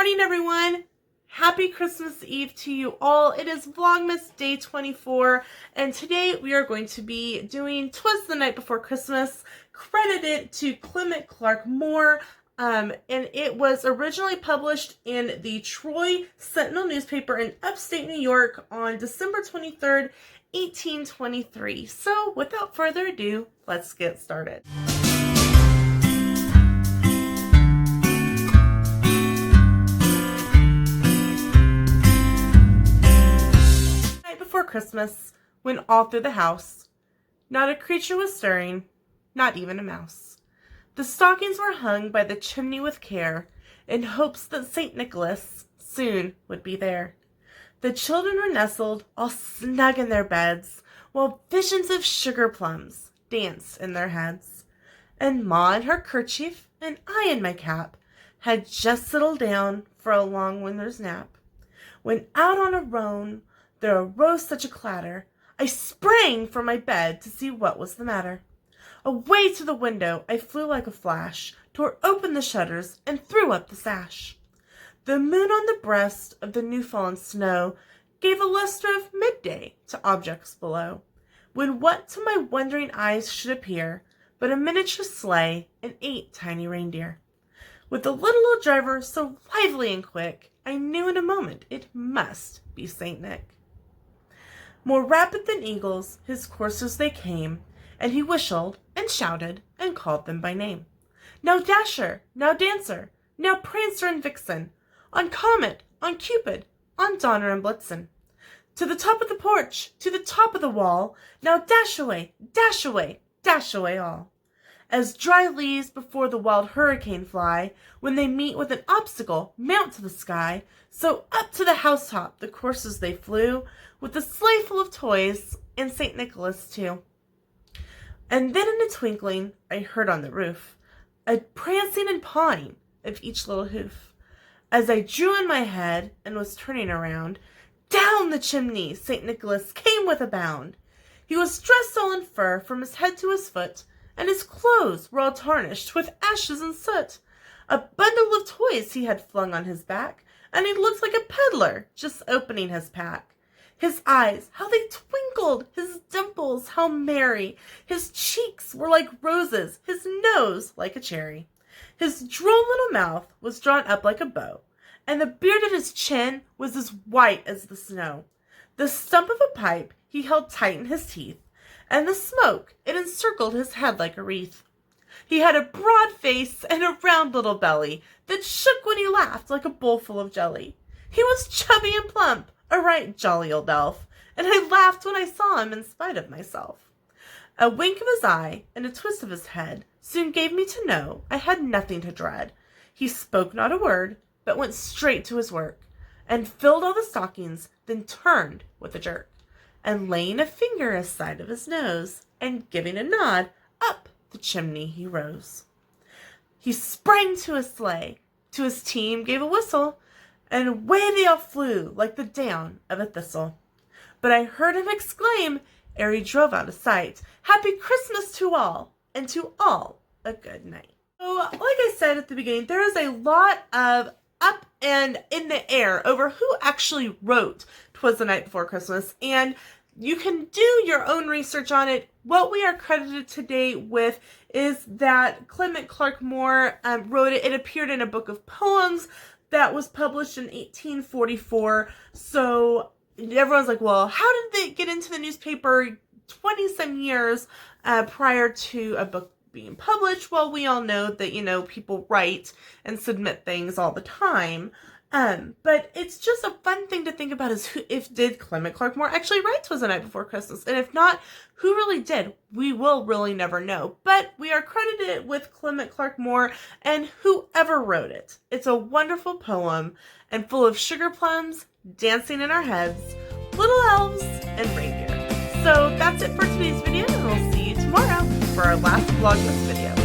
morning, everyone. Happy Christmas Eve to you all. It is Vlogmas day 24, and today we are going to be doing Twas the Night Before Christmas, credited to Clement Moore, and it was originally published in the Troy Sentinel newspaper in upstate New York on December 23rd, 1823. So without further ado, let's get started. Before Christmas, when all through the house, not a creature was stirring, not even a mouse. The stockings were hung by the chimney with care, in hopes that St. Nicholas soon would be there. The children were nestled all snug in their beds, while visions of sugar plums danced in their heads. And Ma in her kerchief, and I in my cap, had just settled down for a long winter's nap, when out on a roan there arose such a clatter, I sprang from my bed to see what was the matter. Away to the window I flew like a flash, tore open the shutters, and threw up the sash. The moon on the breast of the new-fallen snow gave a lustre of midday to objects below, when what to my wondering eyes should appear but a miniature sleigh and 8 tiny reindeer. With the little old driver so lively and quick, I knew in a moment it must be St. Nick. More rapid than eagles, his coursers they came, and he whistled and shouted and called them by name. Now Dasher, now Dancer, now Prancer and Vixen, on Comet, on Cupid, on Donner and Blitzen. To the top of the porch, to the top of the wall, now dash away, dash away, dash away all. As dry leaves before the wild hurricane fly, when they meet with an obstacle, mount to the sky, so up to the housetop the coursers they flew, with a sleigh full of toys, and St. Nicholas too. And then in a twinkling I heard on the roof a prancing and pawing of each little hoof. As I drew in my head and was turning around, down the chimney St. Nicholas came with a bound. He was dressed all in fur from his head to his foot, and his clothes were all tarnished with ashes and soot. A bundle of toys he had flung on his back, and he looked like a peddler just opening his pack. His eyes, how they twinkled, his dimples, how merry. His cheeks were like roses, his nose like a cherry. His droll little mouth was drawn up like a bow, and the beard at his chin was as white as the snow. The stump of a pipe he held tight in his teeth, and the smoke, it encircled his head like a wreath. He had a broad face and a round little belly that shook when he laughed like a bowl full of jelly. He was chubby and plump, a right jolly old elf, and I laughed when I saw him in spite of myself. A wink of his eye and a twist of his head soon gave me to know I had nothing to dread. He spoke not a word, but went straight to his work, and filled all the stockings, then turned with a jerk, and laying a finger aside of his nose, and giving a nod, up the chimney he rose. He sprang to his sleigh, to his team gave a whistle, and away they all flew like the down of a thistle. But I heard him exclaim, ere he drove out of sight, Happy Christmas to all, and to all a good night. So, like I said at the beginning, there is a lot of up and in the air over who actually wrote Twas the Night Before Christmas, and you can do your own research on it. What we are credited today with is that Clement Moore wrote it. It appeared in a book of poems that was published in 1844. So everyone's like, well, how did they get into the newspaper 20-some years prior to a book being published? Well, we all know that, people write and submit things all the time. But it's just a fun thing to think about is did Clement Moore actually write Twas the Night Before Christmas? And if not, who really did? We will really never know. But we are credited with Clement Moore and whoever wrote it. It's a wonderful poem and full of sugar plums, dancing in our heads, little elves, and reindeer. So that's it for today's video, and we'll see you tomorrow for our last Vlogmas video.